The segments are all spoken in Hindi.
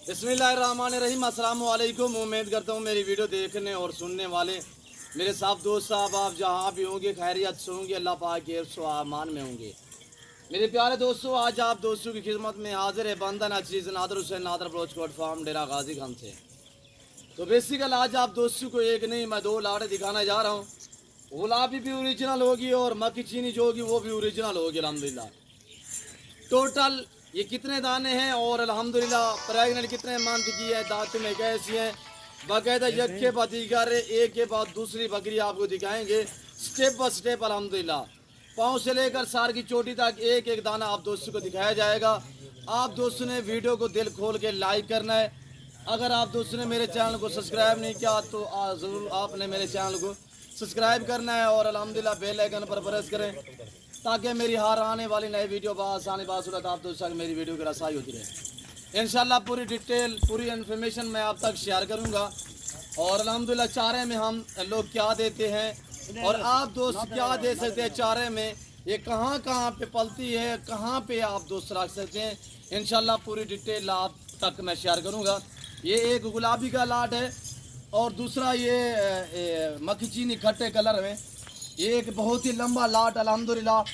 बिस्मिल्लाहिर्रहमानिर्रहीम। अस्सलाम वालेकुम। उम्मीद करता हूँ मेरी वीडियो देखने और सुनने वाले मेरे साहब दोस्त साहब आप जहाँ भी होंगे खैरियत से होंगे, अल्लाह पाक के हिफ्ज़ व अमान में होंगे। मेरे प्यारे दोस्तों, आज आप दोस्तों की खिदमत में हाजिर है बंदन अजीज़ नादर हुसैन नादर ब्रोचकोट फार्म डेरा गाजी खान से। तो बेसिकल आज आप दोस्तों को एक नहीं मैं दो लाड़े दिखाना जा रहा हूँ। गुलाबी भी ओरिजिनल होगी और मक्की चीनी जो होगी वो भी ओरिजिनल होगी अल्हम्दुलिल्लाह। टोटल ये कितने दाने हैं और अल्हम्दुलिल्लाह प्रेगनेंट कितने मंथ की है, दांत में कैसी है, बाकायदा एक के बाद दीगर एक के बाद दूसरी बकरी आपको दिखाएंगे स्टेप बाय स्टेप अल्हम्दुलिल्लाह। पाँव से लेकर सार की चोटी तक एक एक दाना आप दोस्तों को दिखाया जाएगा। आप दोस्तों ने वीडियो को दिल खोल के लाइक करना है। अगर आप दोस्तों ने मेरे चैनल को सब्सक्राइब नहीं किया तो ज़रूर आपने मेरे चैनल को सब्सक्राइब करना है और अल्हम्दुलिल्लाह बेल आइकन पर प्रेस करें ताकि मेरी हर आने वाली नई वीडियो आसानी बासूरत आप दोस्तों तक मेरी वीडियो की रसाई होती रहे। इंशाल्लाह पूरी डिटेल पूरी इन्फॉर्मेशन मैं आप तक शेयर करूंगा। और अल्हम्दुलिल्लाह चारे में हम लोग क्या देते हैं और आप दोस्त क्या दे सकते हैं चारे में, ये कहाँ कहाँ पे पलती है, कहाँ पे आप दोस्त रख सकते हैं, इंशाल्लाह पूरी डिटेल आप तक मैं शेयर करूँगा। ये एक गुलाबी का लाट है और दूसरा ये मक्खी चीनी खट्टे कलर में, ये एक बहुत ही लंबा लाट अल्हम्दुलिल्लाह।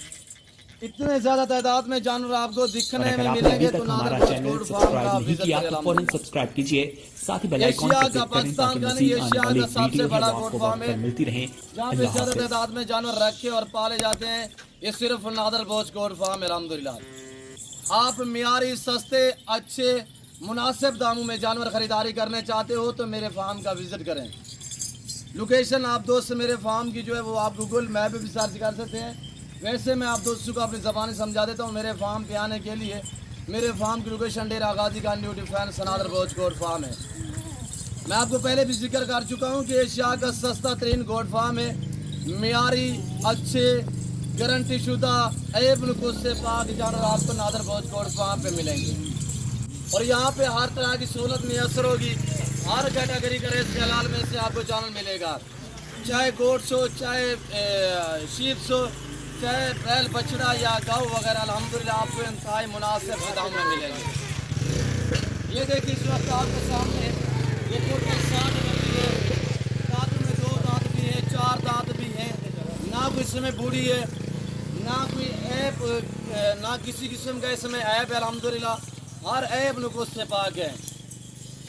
इतने ज्यादा तादाद में जानवर आपको दिखने में मिलेंगे तो हमारा चैनल सब्सक्राइब नहीं किया तो फौरन सब्सक्राब कीजिए, साथ ही बेल आइकन को क्लिक करें ताकि मज़ीद आने वाली वीडियो है वो आपको वक्त पर मिलती रहे। जहाँ पे ज्यादा तादाद में जानवर रखे और पाले जाते हैं ये सिर्फ नादर बोच गोट फार्म है अल्हम्दुलिल्लाह। आप मियारी सस्ते अच्छे मुनासिब दामों में जानवर खरीदारी करने चाहते हो तो मेरे फार्म का विजिट करें। लोकेशन आप दोस्त मेरे फार्म की जो है वो आप गूगल मैप भी सर्च कर सकते हैं। वैसे मैं आप दोस्तों को अपनी ज़बानी समझा देता हूँ। मेरे फार्म पे आने के लिए मेरे फार्म की लोकेशन डेरा गाजी खान न्यू डिफेंस नादर बोच गोट फार्म है। मैं आपको पहले भी जिक्र कर चुका हूँ कि एशिया का सस्ता तरीन गोट फार्म है। मियारी अच्छे गारंटी शुदा ऐब नुकुस से पाक जानवर आपको नादर बोच गोट फार्म पे मिलेंगे और यहाँ पे हर तरह की सहूलत मैसर होगी। हर कैटेगरी का रेस हलाल में से आपको जानवर मिलेगा, चाहे गोट्स हो, चाहे शीप्स हो, चाहे बैल बछड़ा या गौ वगैरह अल्हम्दुलिल्लाह आपको इंतहाई मुनासिब दाम में मिलेंगे। ये देखिए इस वक्त आपके सामने ये टोटल 60 बकरी है। दांत में 2 दांत भी हैं, 4 दांत भी हैं, ना कोई इसमें बूढ़ी है ना कोई ऐप, ना किसी किस्म का इसमें ऐप है अल्हम्दुलिल्लाह। हर ऐप नुकुस से पाक है।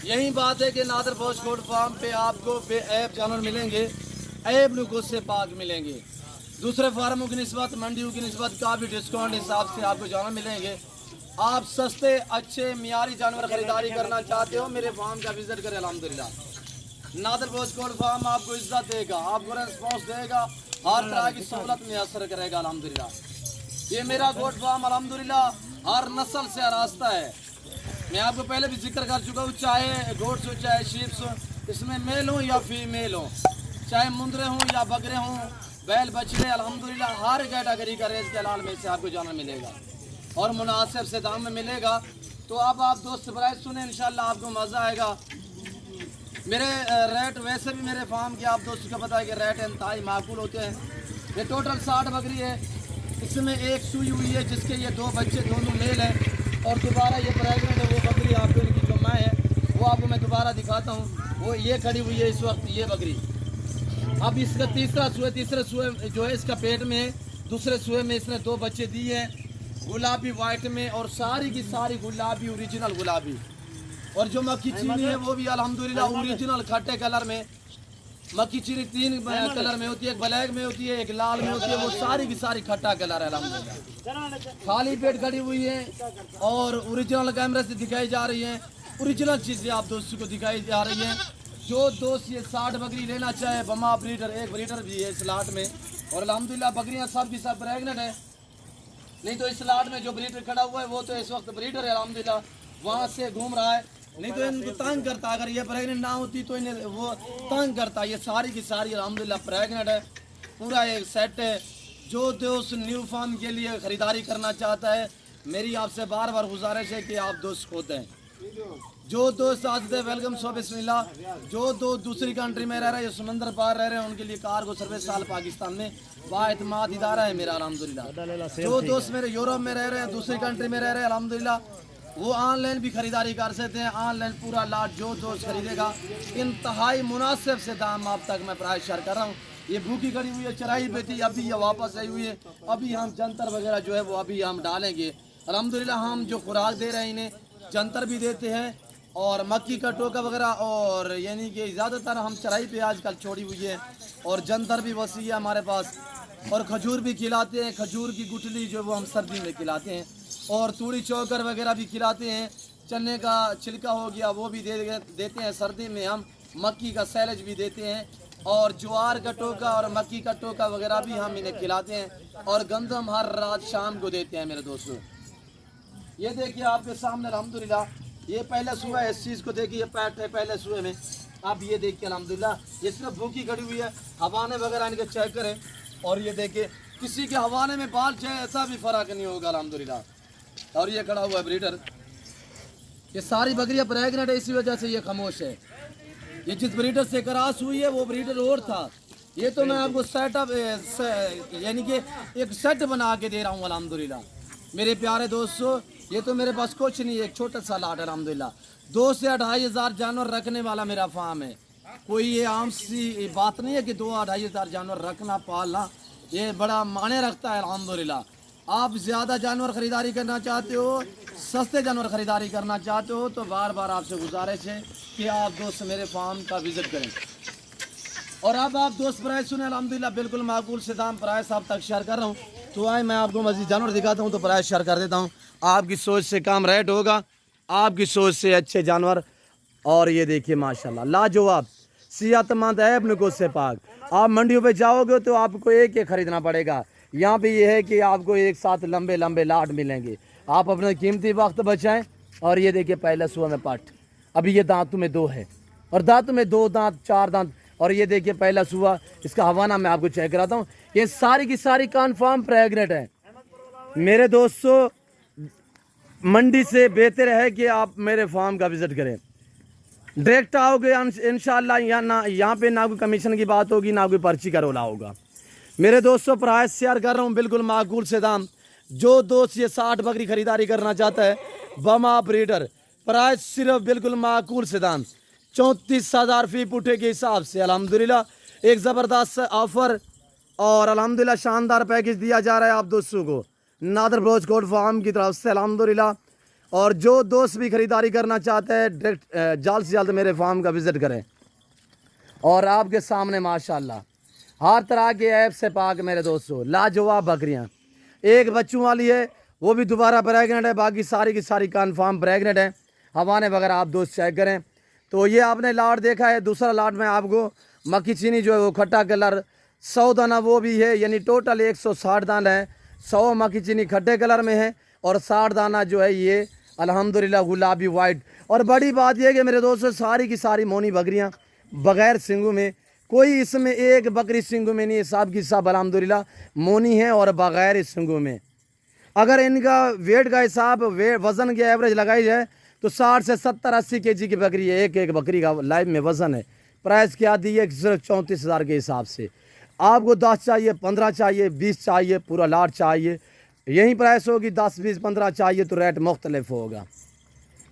यही बात है कि नादर बोच गोट फार्म पे आपको बेऐब जानवर मिलेंगे, ऐब नुकुस से पाक मिलेंगे। दूसरे फार्मों की निस्बत मंडियों की निस्बत काफ़ी डिस्काउंट हिसाब से आपको जानवर मिलेंगे। आप सस्ते अच्छे मियारी जानवर खरीदारी करना चाहते हो मेरे फार्म का विजिट करें अल्हम्दुलिल्लाह। नादर बोच गोट फार्म आपको इज्जत देगा, आपको रेस्पॉन्स देगा, हर तरह की सहूलत में असर करेगा अल्हम्दुलिल्लाह। ये मेरा गोट फार्म अल्हम्दुलिल्लाह हर नस्ल से रास्ता है। मैं आपको पहले भी जिक्र कर चुका हूँ, चाहे गोट्स हो चाहे शीप्स हो, इसमें मेल हो या फीमेल हो, चाहे मुंदरे हों या बकरे हों, बैल बछड़े, अल्हम्दुलिल्लाह हर कैटेगरी का रेस के हलाल में से आपको जानवर मिलेगा और मुनासिब से दाम में मिलेगा। तो अब आप दोस्त बराए सुने, इंशाल्लाह आपको मज़ा आएगा। मेरे रेट वैसे भी मेरे फार्म के आप दोस्तों को पता है कि रेट इंतहाई माकूल होते हैं। ये टोटल 60 बकरी है, इसमें एक सुई हुई है जिसके ये 2 बच्चे दोनों मेल हैं और दोबारा ये प्रेगनेंट है। वो बकरी आपको इनकी जो माँ है वो आपको मैं दोबारा दिखाता हूँ। वो ये खड़ी हुई है इस वक्त ये बकरी। अब इसका तीसरे सुए जो है इसका पेट में है, दूसरे सुए में इसने 2 बच्चे दिए हैं गुलाबी वाइट में और सारी की सारी गुलाबी ओरिजिनल गुलाबी। और जो मक्खी चीनी है वो भी अल्हम्दुलिल्लाह ओरिजिनल खट्टे कलर में। मक्खी चीनी 3 कलर में होती है, एक ब्लैक में होती है, एक लाल में होती है, वो सारी की सारी खट्टा कलर है अल्हम्दुलिल्लाह। खाली पेट खड़ी हुई है और ओरिजिनल कैमरे से दिखाई जा रही है। ओरिजिनल चीज़ें आप दोस्तों को दिखाई जा रही हैं। जो दोस्त ये 60 बकरी लेना चाहे, बमा ब्रीडर एक ब्रीडर भी है इस लाट में और अल्हम्दुलिल्लाह बकरियां सब की सब प्रेगनेंट है। नहीं तो इस लाट में जो ब्रीडर खड़ा हुआ है वो तो इस वक्त ब्रीडर है अल्हम्दुलिल्लाह, वहाँ से घूम रहा है। नहीं तो इनको तंग करता, अगर ये प्रेगनेंट ना होती तो इन्हें वो तंग करता। ये सारी की सारी अल्हम्दुलिल्लाह प्रेगनेंट है, पूरा एक सेट है। जो दोस्त न्यू फार्म के लिए ख़रीदारी करना चाहता है मेरी आपसे बार बार गुजारिश है कि आप दोस्त खोते हैं। जो दोस्त आज से वेलकम सो बिस्मिल्लाह। जो दो दूसरी कंट्री में रह रहे हैं, समंदर पार रह रहे हैं, उनके लिए कार्गो सर्विस साल पाकिस्तान में बाएतमाद इदारा है मेरा अल्हम्दुलिल्लाह। जो दोस्त मेरे यूरोप में रह रहे हैं, दूसरी कंट्री में रह रहे हैं, अल्हम्दुलिल्लाह वो ऑनलाइन भी खरीदारी कर सकते हैं। ऑनलाइन पूरा लाट जो दोस्त खरीदेगा इंतहाई मुनासिब से दाम आप तक मैं प्राइस शेयर कर रहा हूँ। ये भूखी खड़ी हुई है, चराई पे थी, अभी ये वापस आई हुई है। अभी हम जंतर वगैरह जो है वो अभी हम डालेंगे। अल्हम्दुलिल्लाह हम जो खुराक दे रहे हैं इन्हें जंतर भी देते हैं और मक्की का टोका वगैरह, और यानी कि ज़्यादातर हम चराई पे आजकल छोड़ी हुई है और जंतर भी वसी है हमारे पास। और खजूर भी खिलाते हैं, खजूर की गुठली जो वो हम सर्दी में खिलाते हैं। और तूड़ी चौकर वगैरह भी खिलाते हैं। चने का छिलका हो गया वो भी देते हैं सर्दी में हम। मक्की का सैलेज भी देते हैं और ज्वार का टोका और मक्की का टोका वगैरह भी हम इन्हें खिलाते हैं। और गंदम हर रात शाम को देते हैं मेरे दोस्तों। ये देखिए आपके सामने अल्हम्दुलिल्लाह, ये पहले सुबह इस चीज़ को देखिए, पैट है पहले सुबह में। आप ये देखिए अल्हम्दुलिल्लाह ये सिर्फ भूखी खड़ी हुई है। हवाने वगैरह इनके चेक करें और ये देखिए किसी के हवाने में बाल चाहे ऐसा भी फर्क नहीं होगा अल्हम्दुलिल्लाह। और ये खड़ा हुआ है ब्रीडर। ये सारी बकरियां प्रेग्नेंट है, इसी वजह से ये खामोश है। ये जिस ब्रीडर से क्रॉस हुई है वो ब्रीडर और था। ये तो मैं आपको सेटअप यानी कि एक सेट बना के दे रहा हूँ अल्हम्दुलिल्लाह। मेरे प्यारे दोस्तों, ये तो मेरे पास कुछ नहीं है, एक छोटा सा लाट है अल्हम्दुलिल्लाह। 2 से 2,500 जानवर रखने वाला मेरा फार्म है। कोई ये आम सी बात नहीं है कि 2-2,500 जानवर रखना पालना ये बड़ा मायने रखता है अल्हम्दुलिल्लाह। आप ज़्यादा जानवर ख़रीदारी करना चाहते हो, सस्ते जानवर ख़रीदारी करना चाहते हो, तो बार बार आपसे गुजारिश है कि आप दोस्त मेरे फार्म का विज़िट करें। और अब आप दोस्त प्राइस सुने अल्हम्दुलिल्लाह, बिल्कुल माकूल से दाम प्राइस आप तक शेयर कर रहा हूँ। तो आए मैं आपको मज़ीद जानवर दिखाता हूँ तो प्राइस शेयर कर देता हूँ। आपकी सोच से कम रेट होगा, आपकी सोच से अच्छे जानवर। और ये देखिए माशाल्लाह लाजवाब सेहतमंद ऐब नुकूस से पाक। आप मंडियों पे जाओगे तो आपको एक एक खरीदना पड़ेगा। यहाँ पे ये है कि आपको एक साथ लंबे लंबे लाट मिलेंगे। आप अपना कीमती वक्त बचाएं। और ये देखिए पहले सुबह में पट, अभी ये दांतों में 2 है और दांतों में 2 दांत 4 दांत। और ये देखिए पहला सुबह, इसका हवाना मैं आपको चेक कराता हूँ। ये सारी की सारी कन्फर्म प्रेग्नेंट है मेरे दोस्तों। मंडी से बेहतर है कि आप मेरे फार्म का विजिट करें। डायरेक्ट आओगे इंशाल्लाह, यहाँ पे ना कोई कमीशन की बात होगी ना कोई पर्ची का रोला होगा। मेरे दोस्तों प्राइस शेयर कर रहा हूँ बिल्कुल माकूल से दाम। जो दोस्त ये 60 बकरी खरीदारी करना चाहता है बमा ब्रीडर, प्राइस सिर्फ बिल्कुल माकूल से दाम 34,000 फी पुठे के हिसाब से अल्हम्दुलिल्लाह। एक ज़बरदस्त ऑफ़र और अल्हम्दुलिल्लाह शानदार पैकेज दिया जा रहा है आप दोस्तों को नादर बलोच गोट फार्म की तरफ से अल्हम्दुलिल्लाह। और जो दोस्त भी ख़रीदारी करना चाहते हैं डायरेक्ट जल्द से जल्द मेरे फार्म का विज़िट करें। और आपके सामने माशाल्लाह हर तरह के ऐप से पाक मेरे दोस्तों लाजवाब बकरियां। एक बच्चों वाली है वो भी दोबारा प्रेगनेंट है, बाकी सारी की सारी कन्फर्म प्रेगनेंट है। हवाने वगैरह आप दोस्त चेक करें। तो ये आपने लाट देखा है। दूसरा लाट में आपको मक्की चीनी जो है वो खट्टा कलर 100 दाना वो भी है, यानी टोटल 160 दाना है। 100 मक्की चीनी खट्टे कलर में है और 60 दाना जो है ये अल्हम्दुलिल्लाह गुलाबी वाइट। और बड़ी बात यह कि मेरे दोस्तों सारी की सारी मोनी बकरियां बगैर सिंगों में, कोई इसमें एक बकरी सिंगों में नहीं है, सब की सब अल्हम्दुलिल्लाह मोनी है और बगैर सिंगों में। अगर इनका वेट का हिसाब वज़न की एवरेज लगाई जाए तो 60 से 70-80 kg की बकरी है। एक एक बकरी का लाइव में वज़न है। प्राइस क्या दी है सिर्फ 34,000 के हिसाब से। आपको 10 चाहिए, 15 चाहिए, 20 चाहिए, पूरा लाट चाहिए, यही प्राइस होगी। 10, 20, 15 चाहिए तो रेट मुख्तलिफ होगा।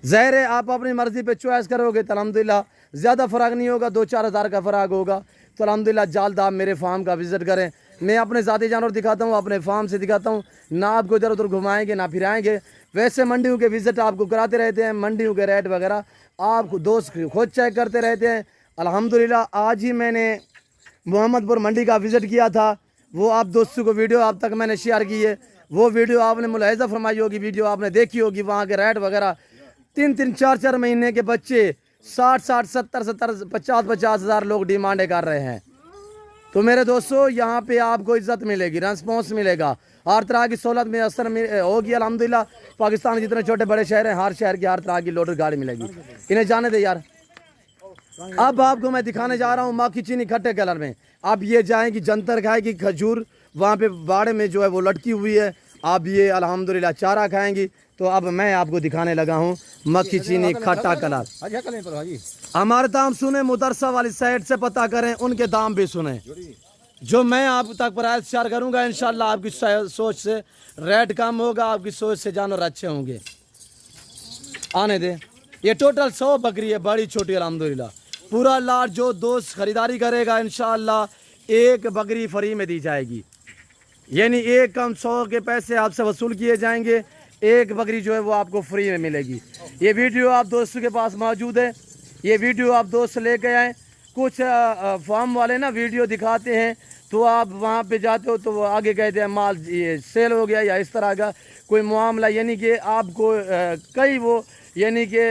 ज़ाहिर है आप अपनी मर्ज़ी पे चॉइस करोगे तो अल्हम्दुलिल्लाह ज़्यादा फ़र्क नहीं होगा, 2-4 हज़ार का फ़र्क होगा। तो अल्हम्दुलिल्लाह जल्द आप मेरे फार्म का विज़िट करें। मैं अपने ज़ाती जानवर दिखाता हूँ, अपने फार्म से दिखाता हूँ, ना आपको इधर उधर घुमाएंगे ना फिराएंगे। वैसे मंडियों के विज़िट आपको कराते रहते हैं, मंडियों के रेट वगैरह आप दोस्त खुद चेक करते रहते हैं। अल्हम्दुलिल्लाह आज ही मैंने मोहम्मदपुर मंडी का विज़िट किया था, वो आप दोस्तों को वीडियो अब तक मैंने शेयर की है। वो वीडियो आपने मुलाहिज़ा फरमाई होगी, वीडियो आपने देखी होगी। वहाँ के रेट वगैरह 3-3, 4-4 महीने के बच्चे 60-60, 70-70, 50-50 हज़ार लोग डिमांडें कर रहे हैं। तो मेरे दोस्तों यहाँ पे आपको इज्जत मिलेगी, रेस्पॉन्स मिलेगा, हर तरह की सहूलत में असर होगी अल्हम्दुलिल्लाह। पाकिस्तान जितने छोटे बड़े शहर हैं हर शहर की हर तरह की लोडर गाड़ी मिलेगी। इन्हें जाने दे यार। अब आपको मैं दिखाने जा रहा हूँ मक्की चीनी खट्टे कलर में। अब ये जाएंगी जंतर खाएगी, खजूर वहाँ पे बाड़े में जो है वो लटकी हुई है। अब ये अल्हम्दुलिल्लाह चारा खाएंगी। तो अब मैं आपको दिखाने लगा हूँ मक्की चीनी खट्टा कलर। हमारे दाम सुने मुदरसा वाली साइड से पता करें, उनके दाम भी सुने। जो मैं आप तक प्राइस शेयर करूँगा इंशाल्लाह आपकी सोच से रेट कम होगा, आपकी सोच से जानवर अच्छे होंगे। आने दे। ये टोटल 100 बकरी है, बड़ी छोटी अल्हम्दुलिल्लाह। पूरा लाट जो दोस्त खरीदारी करेगा इंशाअल्लाह एक बकरी फ्री में दी जाएगी, यानी एक कम 100 के पैसे आपसे वसूल किए जाएंगे, एक बकरी जो है वो आपको फ्री में मिलेगी। ये वीडियो आप दोस्तों के पास मौजूद है, ये वीडियो आप दोस्त लेके आए। कुछ फार्म वाले ना वीडियो दिखाते हैं तो आप वहाँ पे जाते हो तो वो आगे कहते हैं माल ये सेल हो गया या इस तरह का कोई मामला, यानी कि आपको कई वो यानी कि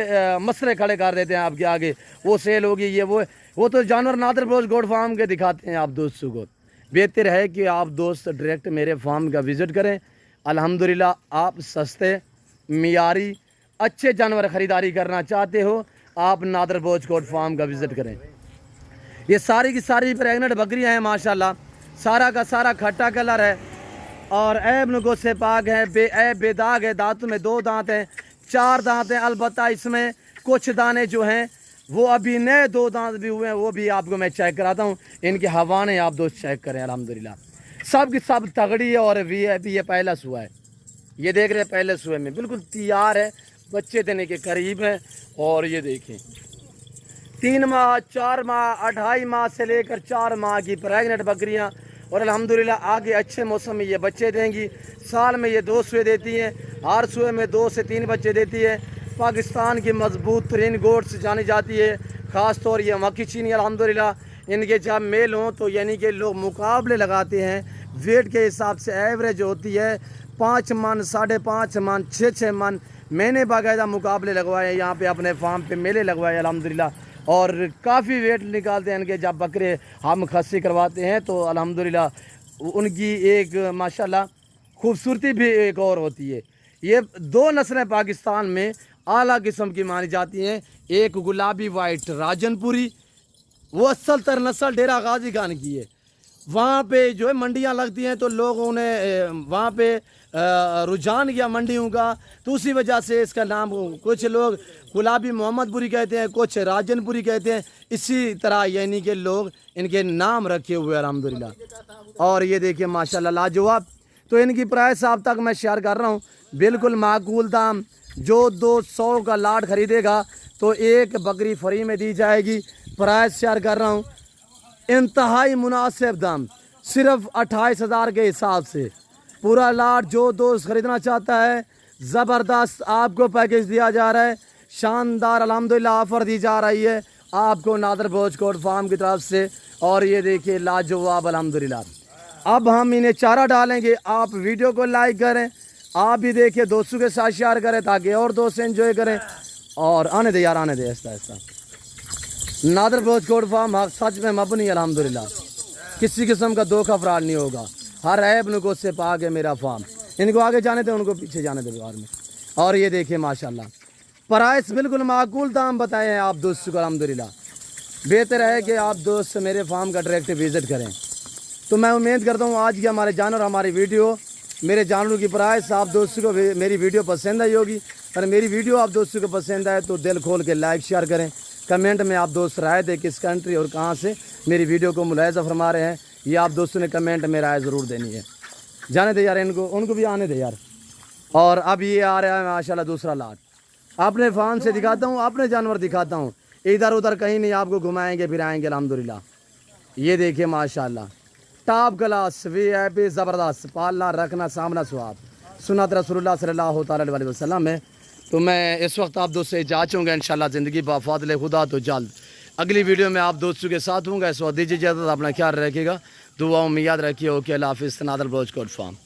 मसले खड़े कर देते हैं आपके आगे, वो सेल होगी ये वो तो जानवर नादर बोझ गोड फार्म के दिखाते हैं आप दोस्तों को। बेहतर है कि आप दोस्त डायरेक्ट मेरे फार्म का विज़िट करें। अल्हम्दुलिल्लाह आप सस्ते मियारी अच्छे जानवर ख़रीदारी करना चाहते हो, आप नादर बोझ गोड फार्म का विज़िट करें। ये सारी की सारी प्रेगनेंट बकरियां हैं माशाल्लाह, सारा का सारा खट्टा कलर है और ऐब नुगो से पाक है, बेऐब बेदाग है, दांतों में 2 दांत हैं, 4 दांत हैं। अलबत्ता इसमें कुछ दाने जो हैं वो अभी नए 2 दांत भी हुए हैं, वो भी आपको मैं चेक कराता हूँ। इनके हवाने आप दोस्त चेक करें। अल्हम्दुलिल्लाह सब की सब तगड़ी है और VIP ये पहला सुआ है, ये देख रहे हैं पहले सुए में बिल्कुल तैयार है, बच्चे देने के करीब है। और ये देखें 3 माह 4 माह 2.5 माह से लेकर 4 माह की प्रेगनेंट बकरियां, और अल्हम्दुलिल्लाह आगे अच्छे मौसम में ये बच्चे देंगी। साल में ये 2 सुए देती हैं, हर सुए में 2 से 3 बच्चे देती है। पाकिस्तान की मजबूत तरीन गोट्स जानी जाती है, ख़ास तौर ये मक्की चीनी। अल्हम्दुलिल्लाह इनके जब मेल हों तो यानी कि लोग मुकाबले लगाते हैं, वेट के हिसाब से एवरेज होती है 5 मन 5.5 मन 6 मन। मैंने बाकायदा मुकाबले लगवाए यहाँ पे अपने फार्म पे मेले लगवाए अल्हम्दुलिल्लाह, और काफ़ी वेट निकालते हैं इनके। जब बकरे हम खस्सी करवाते हैं तो अल्हम्दुलिल्लाह उनकी एक माशाल्लाह खूबसूरती भी एक और होती है। ये 2 नस्लें पाकिस्तान में आला किस्म की मानी जाती हैं, एक गुलाबी वाइट राजनपुरी, वो असल तर नस्ल डेरा गाजी खान की है। वहाँ पे जो है मंडियाँ लगती हैं तो लोगों ने वहाँ पे रुझान किया मंडियों का, तो उसी वजह से इसका नाम कुछ लोग गुलाबी मोहम्मदपुरी कहते हैं, कुछ राजनपुरी कहते हैं, इसी तरह यानी कि लोग इनके नाम रखे हुए हैं अल्हम्दुलिल्लाह। और ये देखिए माशाल्लाह लाजवाब। तो इनकी प्राइस आप तक मैं शेयर कर रहा हूँ, बिल्कुल माकूल दाम। जो 200 का लाट खरीदेगा तो एक बकरी फ्री में दी जाएगी। प्राइस शेयर कर रहा हूँ, इंतहाई मुनासिब दाम, सिर्फ 28,000 के हिसाब से पूरा लाट। जो दोस्त खरीदना चाहता है ज़बरदस्त आपको पैकेज दिया जा रहा है, शानदार अल्हम्दुलिल्लाह ऑफ़र दी जा रही है आपको नादर बोझ कोट फार्म की तरफ से। और ये देखिए लाजवाब अल्हम्दुलिल्लाह। अब हम इन्हें चारा डालेंगे, आप वीडियो को लाइक करें, आप भी देखिए दोस्तों के साथ शेयर करें ताकि और दोस्त एंजॉय करें। और आने दे यार, आने दे ऐसा ऐसा। नादर बोझ कोट फार्म सच में मबनी अल्हम्दुलिल्लाह, किसी किस्म का धोखा फ्रॉड नहीं होगा, हर ऐब नुको से पाक है मेरा फार्म। इनको आगे जाने दे, उनको पीछे जाने दे बाहर में। और ये देखिए माशाल्लाह प्राइस बिल्कुल माकूल दाम बताए हैं आप दोस्तों को अल्हम्दुलिल्लाह। बेहतर है कि आप दोस्त मेरे फार्म का डायरेक्ट विज़िट करें। तो मैं उम्मीद करता हूँ आज की हमारे जानवर हमारी वीडियो मेरे जानवरों की प्राइस आप दोस्तों को मेरी वीडियो पसंद आई होगी। और मेरी वीडियो आप दोस्तों को पसंद आए तो दिल खोल के लाइक शेयर करें, कमेंट में आप दोस्त राय दें किस कंट्री और कहाँ से मेरी वीडियो को मुलाहिज़ा फरमा रहे हैं, ये आप दोस्तों ने कमेंट में राय ज़रूर देनी है। जाने दे यार इनको, उनको भी आने दे यार। और अब ये आ रहा है माशाल्लाह दूसरा लाट, अपने फार्म से दिखाता हूँ, अपने जानवर दिखाता हूँ, इधर उधर कहीं नहीं आपको घुमाएंगे फिराएंगे अल्हम्दुलिल्लाह। ये देखिए माशाल्लाह टॉप क्लास VIP ज़बरदस्त, पालना रखना सामना स्वाब सुन्नत रसूलुल्लाह सल्लल्लाहु अलैहि वसल्लम है। तो मैं इस वक्त आप दोस्त से इजाज़त चाहूँगा, इंशाल्लाह ज़िंदगी बाफ़ाज़िल खुदा तो जल्द अगली वीडियो में आप दोस्तों के साथ हूँगा। इस वक्त दीजिए इजाज़त, अपना ख्याल रखिएगा, दुआओं में याद रखिए। ओके अल्लाह हाफ़िज़। नादर बोझ कोट फार्म।